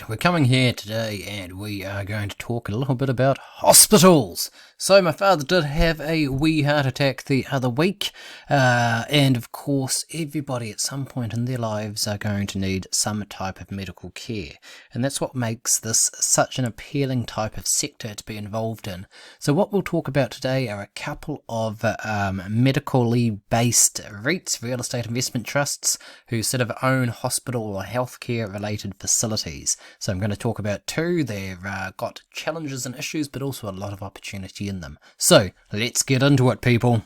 we're coming here today and we are going to talk a little bit about hospitals. So my father did have a wee heart attack the other week, and of course everybody at some point in their lives are going to need some type of medical care, and that's what makes this such an appealing type of sector to be involved in. So what we'll talk about today are a couple of medically based REITs, real estate investment trusts, who sort of own hospital or healthcare related facilities. So I'm going to talk about two. They've got challenges and issues, but also a lot of opportunity in them. So let's get into it, people.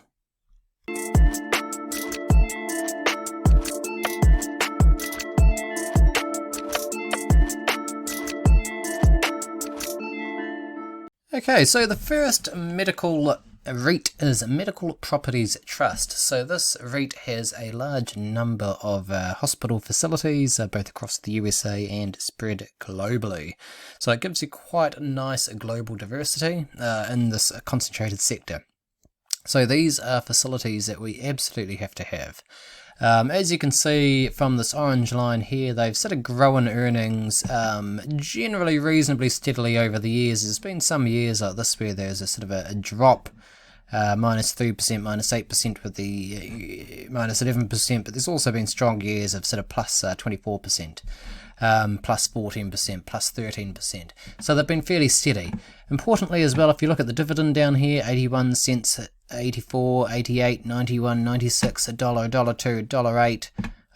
Okay, so the first medical REIT is Medical Properties Trust. So this REIT has a large number of hospital facilities, both across the USA and spread globally. So it gives you quite a nice global diversity in this concentrated sector. So these are facilities that we absolutely have to have. As you can see from this orange line here, they've sort of grown earnings generally reasonably steadily over the years. There's been some years like this where there's a sort of a drop, minus 3%, minus 8% with the minus 11%, but there's also been strong years of sort of plus 24%. Plus 14%, plus 13%. So they've been fairly steady. Importantly as well, if you look at the dividend down here, 81 cents, 84, 88, 91, 96, $1, $1.02, $1.08,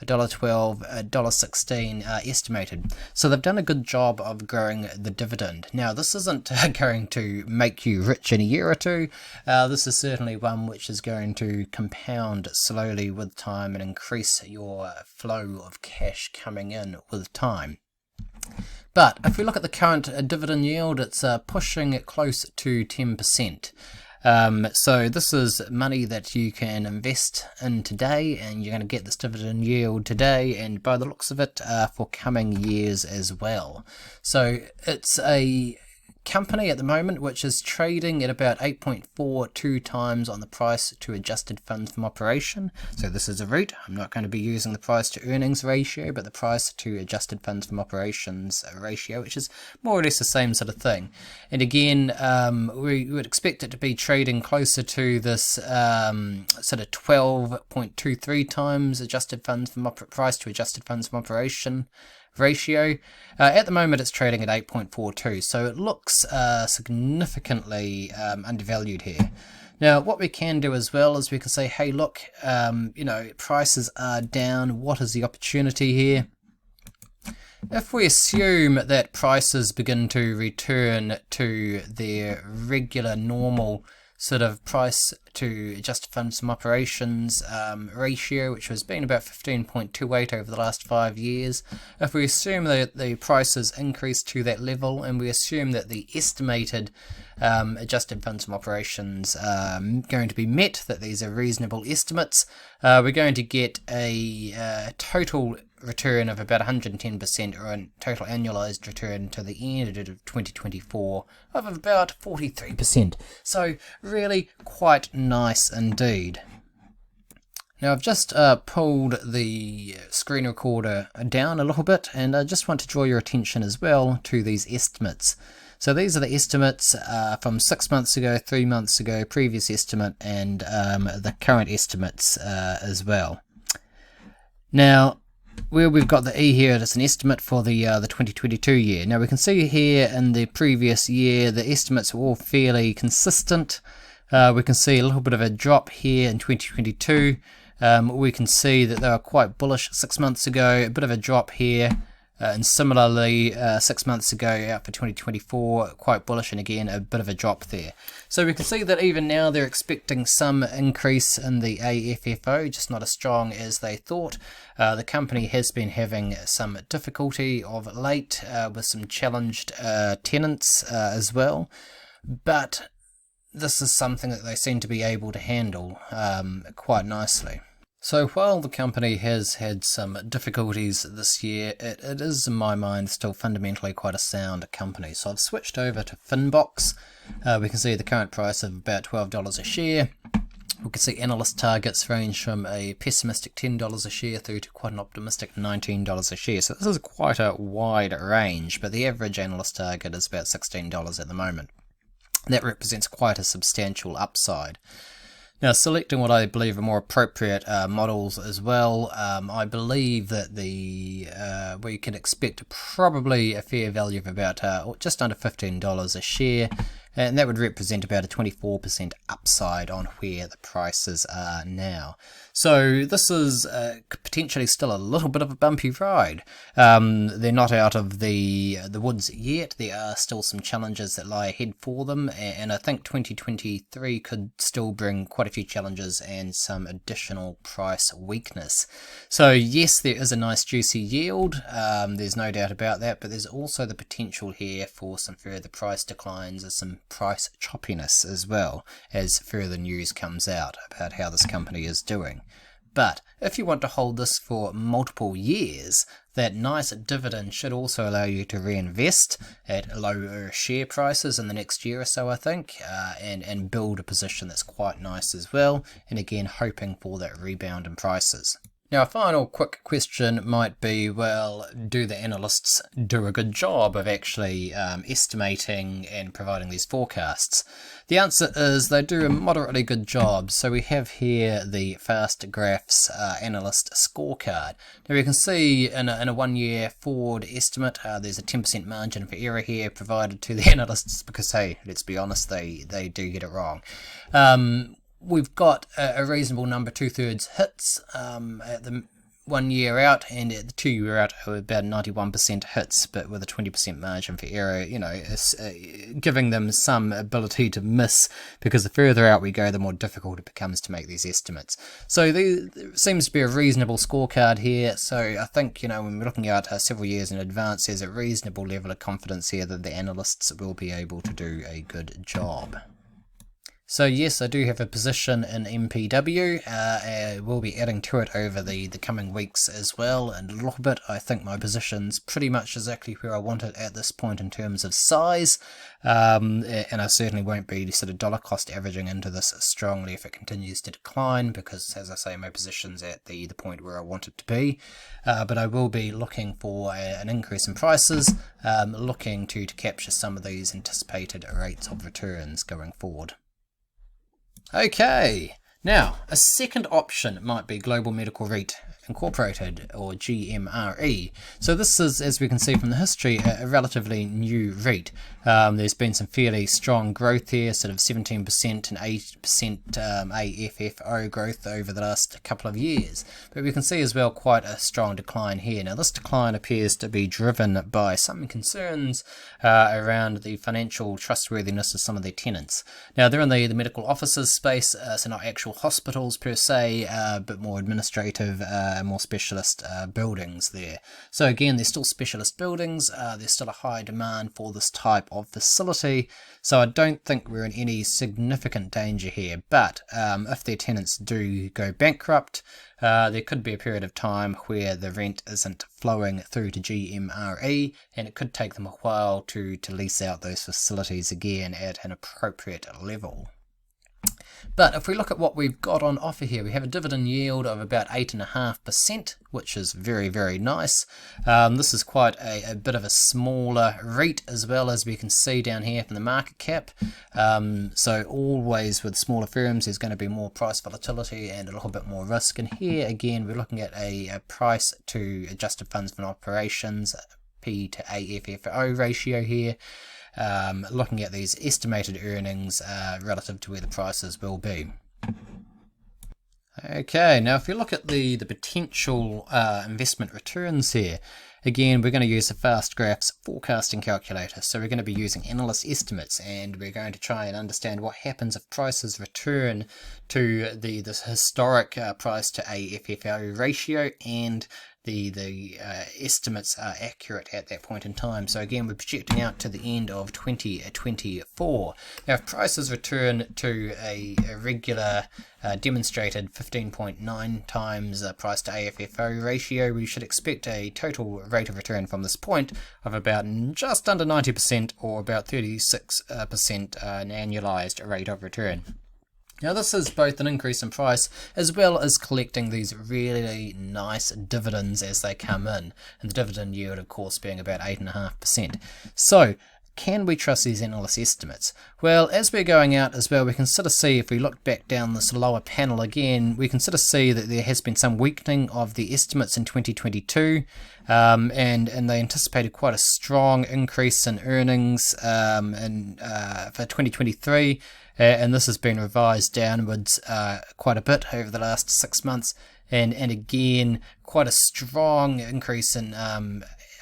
$1.12, $1.16 estimated. So they've done a good job of growing the dividend. Now this isn't going to make you rich in a year or two. This is certainly one which is going to compound slowly with time and increase your flow of cash coming in with time. But if we look at the current dividend yield, it's pushing it close to 10%. So this is money that you can invest in today, and you're going to get this dividend yield today, and by the looks of it, for coming years as well. So it's a company at the moment which is trading at about 8.42 times on the price to adjusted funds from operation. So this is a REIT. I'm not going to be using the price to earnings ratio, but the price to adjusted funds from operations ratio, which is more or less the same sort of thing. And again, we would expect it to be trading closer to this sort of 12.23 times adjusted funds from price to adjusted funds from operation ratio. At the moment it's trading at 8.42, so it looks significantly undervalued here. Now what we can do as well is we can say, hey look, prices are down, what is the opportunity here? If we assume that prices begin to return to their regular normal sort of price to adjusted funds from operations ratio, which has been about 15.28 over the last 5 years. If we assume that the prices increase to that level, and we assume that the estimated adjusted funds from operations are going to be met, that these are reasonable estimates, we're going to get a total return of about 110%, or a total annualized return to the end of 2024 of about 43%. So really quite nice indeed. Now I've just pulled the screen recorder down a little bit, and I just want to draw your attention as well to these estimates. So these are the estimates from 6 months ago, 3 months ago, previous estimate, and the current estimates as well. Now where we've got the E here, it's an estimate for the 2022 year. Now we can see here in the previous year the estimates were all fairly consistent. We can see a little bit of a drop here in 2022. We can see that they were quite bullish 6 months ago, a bit of a drop here, and similarly 6 months ago out for 2024, quite bullish, and again a bit of a drop there. So we can see that even now they're expecting some increase in the AFFO, just not as strong as they thought. The company has been having some difficulty of late with some challenged tenants as well, but this is something that they seem to be able to handle quite nicely. So while the company has had some difficulties this year, it is in my mind still fundamentally quite a sound company. So I've switched over to Finbox. We can see the current price of about $12 a share. We can see analyst targets range from a pessimistic $10 a share through to quite an optimistic $19 a share. So this is quite a wide range, but the average analyst target is about $16 at the moment. That represents quite a substantial upside. Now, selecting what I believe are more appropriate models as well, I believe that we can expect probably a fair value of about just under $15 a share, and that would represent about a 24% upside on where the prices are now. So this is potentially still a little bit of a bumpy ride. They're not out of the woods yet. There are still some challenges that lie ahead for them, and I think 2023 could still bring quite a few challenges and some additional price weakness. So yes, there is a nice juicy yield. There's no doubt about that, but there's also the potential here for some further price declines and some price choppiness as well as further news comes out about how this company is doing. But if you want to hold this for multiple years, that nice dividend should also allow you to reinvest at lower share prices in the next year or so, I think, and build a position that's quite nice as well, and again hoping for that rebound in prices. Now, a final quick question might be, well, do the analysts do a good job of actually estimating and providing these forecasts? The answer is they do a moderately good job. So we have here the Fast Graphs analyst scorecard. Now we can see in a 1 year forward estimate, there's a 10% margin for error here provided to the analysts because, hey, let's be honest, they do get it wrong. We've got a reasonable number, 2/3 hits at the 1 year out, and at the 2 year out, about 91% hits, but with a 20% margin for error, you know, giving them some ability to miss, because the further out we go, the more difficult it becomes to make these estimates. So there seems to be a reasonable scorecard here. So I think, you know, when we're looking at several years in advance, there's a reasonable level of confidence here that the analysts will be able to do a good job. So yes, I do have a position in MPW. We'll be adding to it over the coming weeks as well, and a little bit. I think my position's pretty much exactly where I want it at this point in terms of size, and I certainly won't be sort of dollar cost averaging into this strongly if it continues to decline, because as I say, my position's at the point where I want it to be, but I will be looking for an increase in prices, looking to capture some of these anticipated rates of returns going forward. Okay, now a second option might be Global Medical REIT Incorporated, or GMRE. So this is, as we can see from the history, a relatively new REIT. There's been some fairly strong growth here, sort of 17% and 8% AFFO growth over the last couple of years. But we can see as well quite a strong decline here. Now this decline appears to be driven by some concerns around the financial trustworthiness of some of their tenants. Now they're in the medical offices space, so not actual hospitals per se, but more administrative, more specialist buildings there. So again, they're still specialist buildings, there's still a high demand for this type of facility, so I don't think we're in any significant danger here. But if their tenants do go bankrupt, there could be a period of time where the rent isn't flowing through to GMRE, and it could take them a while to lease out those facilities again at an appropriate level. But if we look at what we've got on offer here, we have a dividend yield of about 8.5%, which is very, very nice. This is quite a bit of a smaller REIT as well, as we can see down here from the market cap. So always with smaller firms, there's going to be more price volatility and a little bit more risk. And here again, we're looking at a price to adjusted funds from operations, P to AFFO ratio here. Looking at these estimated earnings relative to where the prices will be. Okay, now if you look at the potential investment returns here, again, we're going to use the Fast Graphs forecasting calculator. So we're going to be using analyst estimates, and we're going to try and understand what happens if prices return to this historic price to AFFO ratio, and the estimates are accurate at that point in time. So again, we're projecting out to the end of 2024. Now if prices return to a regular demonstrated 15.9 times price to AFFO ratio, we should expect a total rate of return from this point of about just under 90%, or about 36% an annualized rate of return. Now this is both an increase in price as well as collecting these really nice dividends as they come in, and the dividend yield of course being about 8.5%. So can we trust these analyst estimates? Well, as we're going out as well, we can sort of see, if we look back down this lower panel again, we can sort of see that there has been some weakening of the estimates in 2022, and they anticipated quite a strong increase in earnings for 2023, and this has been revised downwards quite a bit over the last 6 months, and again quite a strong increase in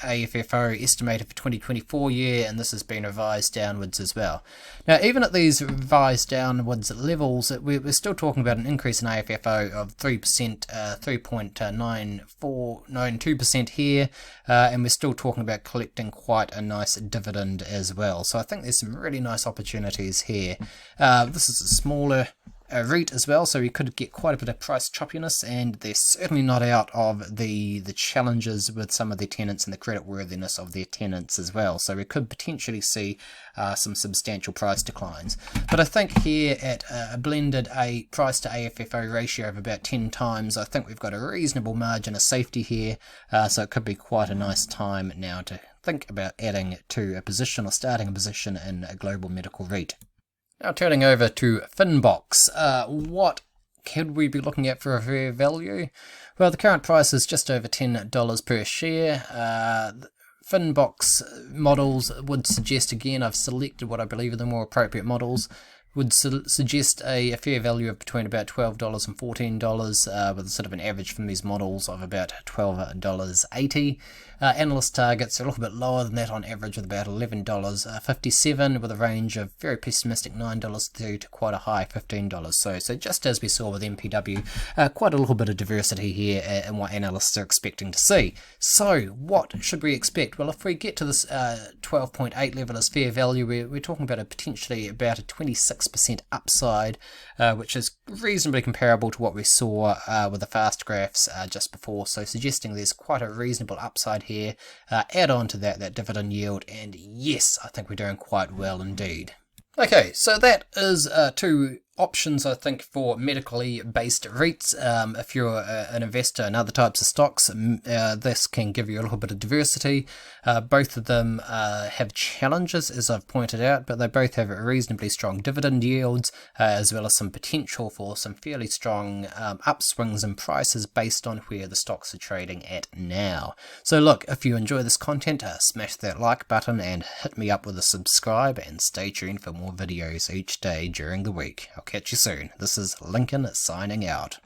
AFFO estimated for 2024 year, and this has been revised downwards as well. Now, even at these revised downwards levels, we're still talking about an increase in AFFO of 3%, 3.9492% here, and we're still talking about collecting quite a nice dividend as well. So I think there's some really nice opportunities here. This is a smaller REIT as well, so we could get quite a bit of price choppiness, and they're certainly not out of the challenges with some of their tenants and the credit worthiness of their tenants as well. So we could potentially see some substantial price declines. But I think here at a blended price to AFFO ratio of about 10 times, I think we've got a reasonable margin of safety here, so it could be quite a nice time now to think about adding to a position or starting a position in a global medical REIT. Now turning over to Finbox, what could we be looking at for a fair value? Well, the current price is just over $10 per share. Finbox models would suggest, again, I've selected what I believe are the more appropriate models, would suggest a fair value of between about $12 and $14, with sort of an average from these models of about $12.80. Analyst targets are a little bit lower than that on average, with about $11.57, with a range of very pessimistic $9 through to quite a high $15. So just as we saw with MPW, quite a little bit of diversity here in what analysts are expecting to see. So what should we expect? Well, if we get to this 12.8 level as fair value, we're talking about potentially about a 26% upside, which is reasonably comparable to what we saw with the fast graphs just before, so suggesting there's quite a reasonable upside here. Add on to that dividend yield, and yes, I think we're doing quite well indeed. Okay, so that is two options, I think, for medically based REITs. If you're an investor in other types of stocks, this can give you a little bit of diversity. Both of them have challenges, as I've pointed out, but they both have reasonably strong dividend yields, as well as some potential for some fairly strong upswings in prices based on where the stocks are trading at now. So look, if you enjoy this content, smash that like button and hit me up with a subscribe, and stay tuned for more videos each day during the week. I'll catch you soon. This is Lincoln signing out.